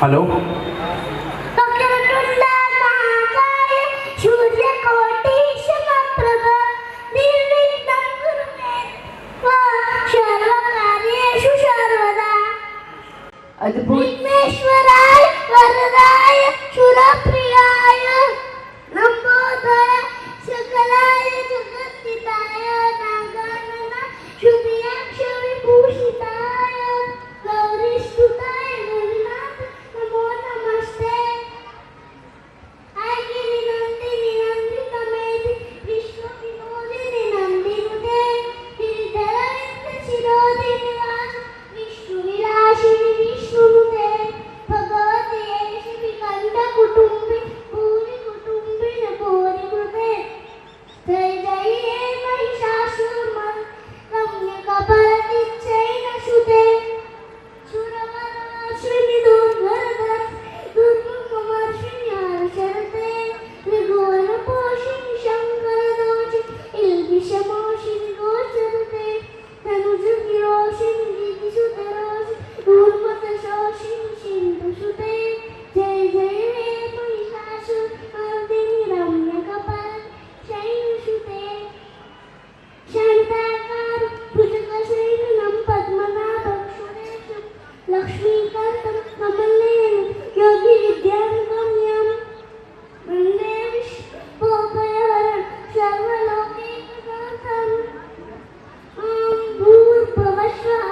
Hello अद्भुत विघ्नेश्वराय वरदाय शूरप्रियाय नमोदय सकलाय जगत्पिताय नागानन शुभियाक्ष विभूषिताय गौरीस्तुताय गणनाथ नमो नमस्ते आगिरि नंदिनि नंदितमेदि विश्व विनोदिनि नंदिनुते गिरिधर शिरोदिनि वास विष्णु विलासिनि विष्णुनुते भगवती श्रीकंठ कुटुंबी भूरि कुटुंबिन भूरि कृते जय जय हे महिषासुरमर् रम्यकपर्दिच्छैन सुते सुरवरवर्षिणि दुर्धरधर दुर्गमवर्षिणि हर्षरते त्रिभुवनपोषिणि शङ्करदोषि इल्गिशमोषिणि गोचरते तनुजगिरोषिणि गिरिसुतरोषि ऊर्ध्वतशोषिणि सिन्धुसुते जय जय हे महिषासुरमर्दिनि रम्यकपर्दिच्छैनसुते शान्ताकारं भुजगशयनं पद्मनाभं सुरेशं लक्ष्मीकान्तं कमलनयनं योगिविद्यागम्यं वन्दे विश्वोपयहरं सर्वलोकैकनाथम् ॐ भूर्भुवस्वः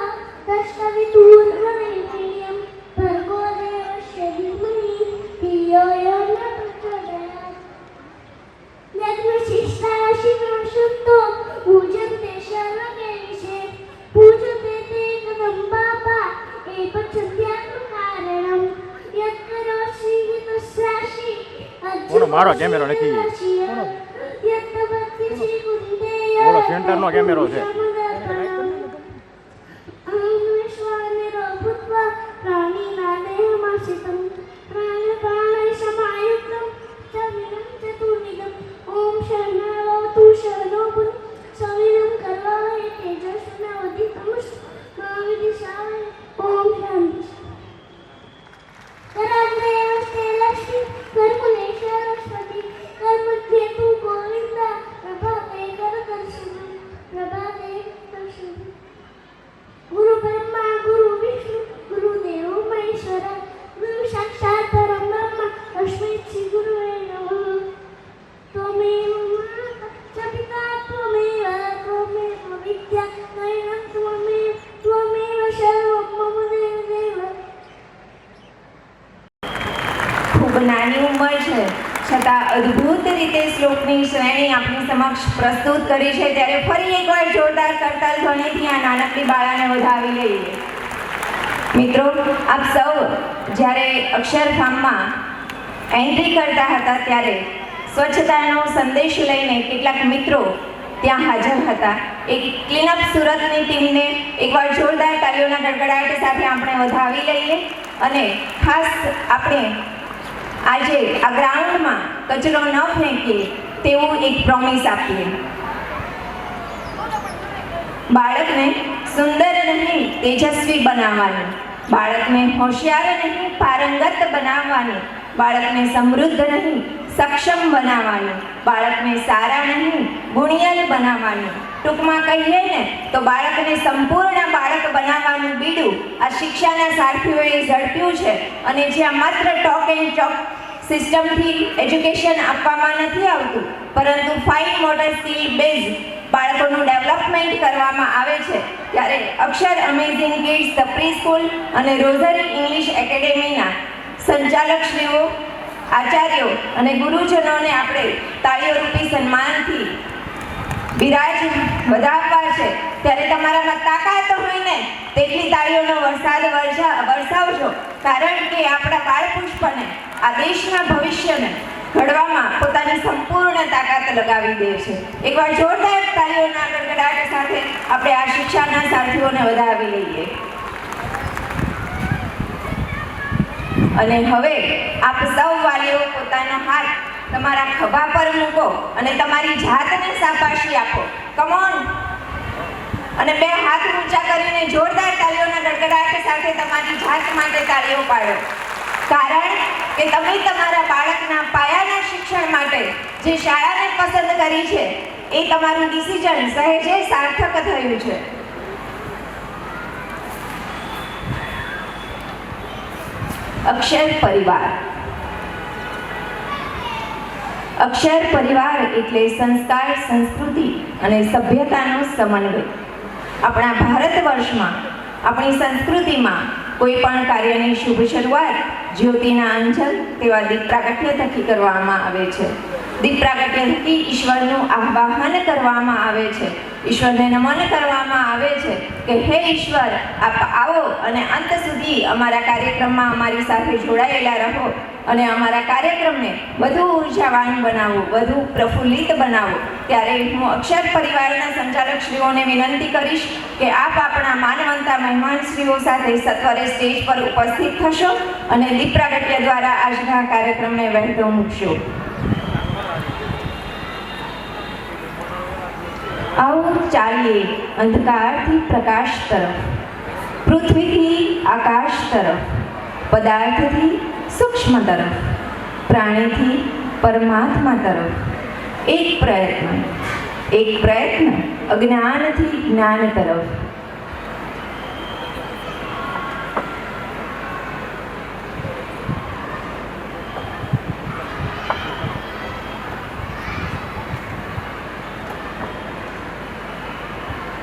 तत्सवितुर्वरेण्यं भर्गो देवस्य धीमहि धियो यो न प्रचोदयात् यज्ञशिष्टाशिवसुतो पूजन्ते सर्वदेशे पूजते ते कदम्बापा एपच्छन्त्यात्मकारणं यत्करोषि तस्यासि બોલો, મારો કેમેરો નથી. બોલો, સેન્ટરનો કેમેરો છે. गुरु ब्रह्मा गुरु विष्णु गुरु देव महेश्वर गुरु साक्षात परम ब्रह्म तस्मै श्री गुरुवे नमः त्वमेव माता च पिता त्वमेव विद्या त्वमेव त्वमेव सर्वं मम देव ખૂબ નાની ઉંમર છે છતાં અદ્ભુત રીતે શ્લોકની શ્રેણી આપણી સમક્ષ પ્રસ્તુત કરી છે ત્યારે ફરી એકવાર જોરદાર કરતાલ ધ્વનિથી આ નાનકડી બાળાને વધાવી લઈએ. મિત્રો, આપ સૌ જ્યારે અક્ષરધામમાં એન્ટ્રી કરતા હતા ત્યારે સ્વચ્છતાનો સંદેશ લઈને કેટલાક મિત્રો ત્યાં હાજર હતા. એક ક્લીનઅપ સુરતની ટીમને એકવાર જોરદાર તાળીઓના ગડગડાટ સાથે આપણે વધાવી લઈએ અને ખાસ આપણે આજે આ ગ્રાઉન્ડમાં કચરો ન ફેંકીએ તેવું એક પ્રોમિસ આપીએ. બાળકને સુંદર નહીં તેજસ્વી બનાવવાનું, બાળકને હોશિયાર નહીં પારંગત બનાવવાનું, બાળકને સમૃદ્ધ નહીં સક્ષમ બનાવવાનું, બાળકને સારા નહીં ગુણિયલ બનાવવાનું. ટૂંકમાં કહીએ ને તો બાળકને સંપૂર્ણ બાળક બનાવવાનું બીડું આ શિક્ષાના સારથીઓએ ઝડપ્યું છે. અને જ્યાં માત્ર ટોક એન્ડ ચોક સિસ્ટમથી એજ્યુકેશન આપવામાં નથી આવતું, પરંતુ ફાઇન મોટર સ્કિલ બેઝ બાળકોનું ડેવલપમેન્ટ કરવામાં આવે છે, ત્યારે Akshar amazing kids the pre school અને રોઝરી ઇંગ્લિશ એકેડેમીના સંચાલકશ્રીઓ, આચાર્યો અને ગુરુજનોને આપણે તાળીઓરૂપી સન્માનથી બિરાજ વધાવવા છે. ત્યારે તમારામાં તાકાત હોય ને તેટલી તાળીઓનો વરસાદ વરસાવજો, કારણ કે આપણા બાળપુષ્પને આ દેશના ભવિષ્યને ઘડવામાં પોતાની સંપૂર્ણ તાકાત લગાવી દે છે. એકવાર જોરદાર તાળીઓના ગડગડાટ સાથે આપણે આ શિક્ષાના સાથીઓને વધાવી લઈએ. અને હવે આપ સૌ વાલીઓ પોતાનો હાથ તમારા ખભા પર મૂકો અને તમારી જાતને શાબાશી આપો. Come on! અને બે હાથ ઊંચા કરીને જોરદાર તાળીઓના ગડગડાટ સાથે તમારી જાત માટે તાળીઓ પાડો. કારણ કે તમે તમારા બાળકના પાયાના શિક્ષણ માટે જે શાળાને પસંદ કરી છે એ તમારું ડિસિઝન સહેજે સાર્થક થયું છે. અક્ષર પરિવાર. અક્ષર પરિવાર એટલે સંસ્કાર, સંસ્કૃતિ અને સભ્યતાનો સમન્વય. આપણા ભારત વર્ષમાં આપણી સંસ્કૃતિમાં કોઈ પણ કાર્યની શુભ શરૂઆત જ્યોતિના અંજલ તેવા દીપ પ્રાગટ્ય થકી કરવામાં આવે છે. દીપ પ્રાગટ્ય થકી ઈશ્વરનું આવાહન કરવામાં આવે છે, ઈશ્વરને નમન કરવામાં આવે છે કે હે ઈશ્વર, આપ આવો અને અંત સુધી અમારા કાર્યક્રમમાં અમારી સાથે જોડાયેલા રહો અને અમારા કાર્યક્રમને વધુ ઉર્જાવાન બનાવો, વધુ પ્રફુલ્લિત બનાવો. ત્યારે હું અક્ષર પરિવારના સંચાલકશ્રીઓને વિનંતી કરીશ કે આપ આપણા માનવંતા મહેમાનશ્રીઓ સાથે સત્વરે સ્ટેજ પર ઉપસ્થિત થશો અને દીપ પ્રાગટ્ય દ્વારા આજના કાર્યક્રમને વહેતો મૂકશો. આવો ચાલીએ અંધકારથી પ્રકાશ તરફ, પૃથ્વીથી આકાશ તરફ, પદાર્થથી સૂક્ષ્મ તરફ, પ્રાણીથી પરમાત્મા તરફ. એક પ્રયત્ન અજ્ઞાનથી જ્ઞાન તરફ.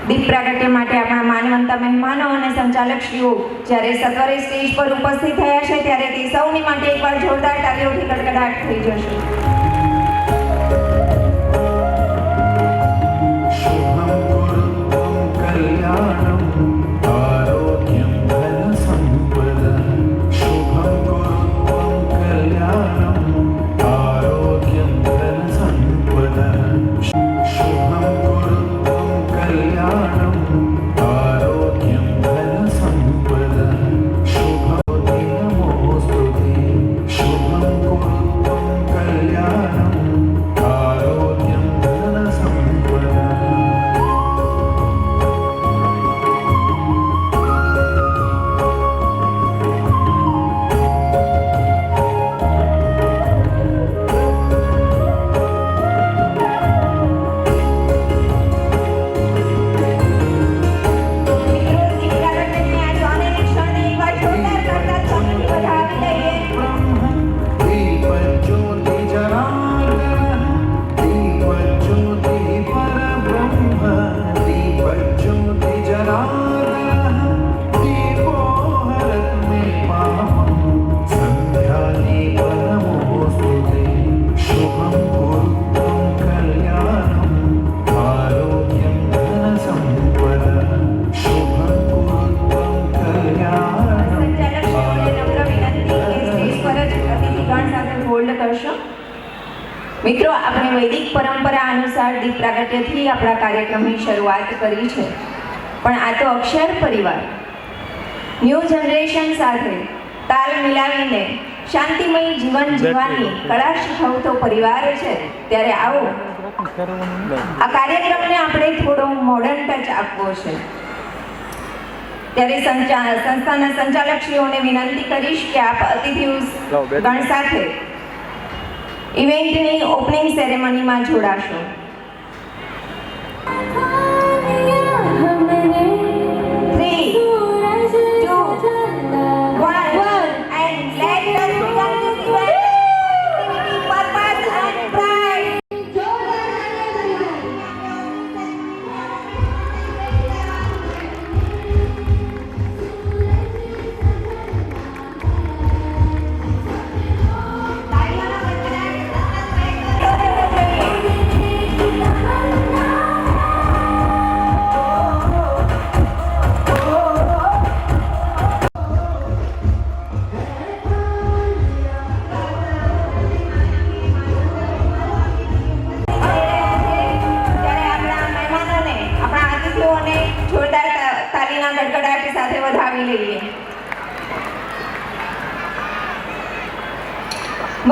દીપ પ્રાગટ્ય માટે આપણા માનવંતા મહેમાનો અને સંચાલકશ્રીઓ જ્યારે સત્વરે સ્ટેજ પર ઉપસ્થિત થયા છે ત્યારે તે સૌની માટે એકવાર જોરદાર તાળીઓથી કડકડાટ થઈ જશે. મિત્રો, આપણે વૈદિક પરંપરા અનુસાર દીપ પ્રાગટ્યથી આપણા કાર્યક્રમની શરૂઆત કરી છે, પણ આ તો અક્ષર પરિવાર ન્યૂ જનરેશન સાથે તાલ મિલાવીને શાંતિમય જીવન જીવવાની કળા શીખવતો પરિવાર છે. ત્યારે આવો આ કાર્યક્રમને આપણે થોડો મોડર્ન ટચ આપવો છે. ત્યારે સંસ્થાના સંચાલકશ્રીઓને વિનંતી કરીશ કે આપ અતિથિ ગણ સાથે ઇવેન્ટની ઓપનિંગ સેરેમનીમાં જોડાશો.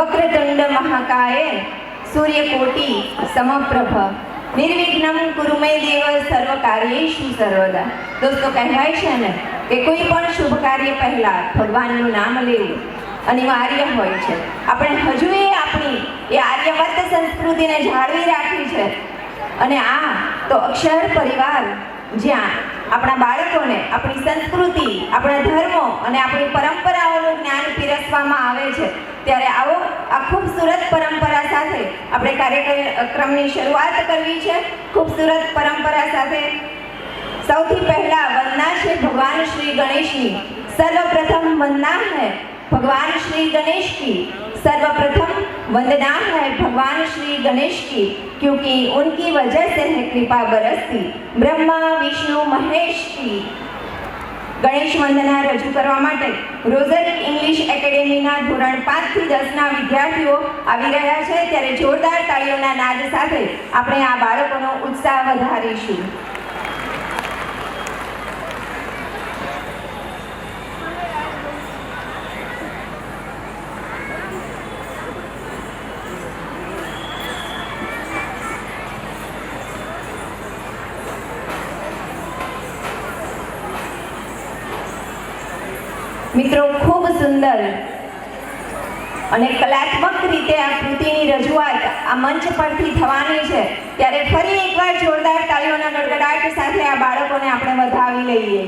વક્રતુંડ મહાકાય સૂર્યકોટિ સમપ્રભ નિર્વિઘ્નમ કુરુ મે દેવ સર્વ કાર્યેષુ સર્વદા. દોસ્તો, કહેવાય છે ને કે કોઈ પણ શુભ કાર્ય પહેલા ભગવાનનું નામ લેવું, અનિવાર્ય હોય છે. આપણે હજુ આપણી એ આર્યવત સંસ્કૃતિને જાળવી રાખી છે. અને આ તો અક્ષર પરિવાર, જ્યાં આપણા બાળકોને આપણી સંસ્કૃતિ, આપણા ધર્મો અને આપણી પરંપરાઓનું જ્ઞાન પીરસવામાં આવે છે. ત્યારે આવો આ ખૂબસૂરત પરંપરા સાથે આપણે કાર્યક્રમની શરૂઆત કરવી છે. ખૂબસૂરત પરંપરા સાથે સૌથી પહેલા વંદના છે ભગવાન શ્રી ગણેશની. सर्वप्रथम वंदना है भगवान श्री गणेश की. सर्वप्रथम वंदना है भगवान श्री गणेश की, क्योंकि उनकी वजह से है कृपा बरसती ब्रह्मा विष्णु महेश की. गणेश वंदना रजू करवा માટે રોઝરી ઇંગ્લિશ એકેડેમીના ધોરણ 5 થી 10 ના વિદ્યાર્થીઓ આવી રહ્યા છે. ત્યારે જોરદાર તાળીઓના નાદ સાથે આપણે આ બાળકોનો ઉત્સાહ વધારીશું. મિત્રો, ખૂબ સુંદર અને કલાત્મક રીતે આ કૃતિની રજૂઆત આ મંચ પરથી થવાની છે. ત્યારે ફરી એકવાર જોરદાર તાળીઓના ગડગડાટ સાથે આ બાળકોને આપણે વધાવી લઈએ.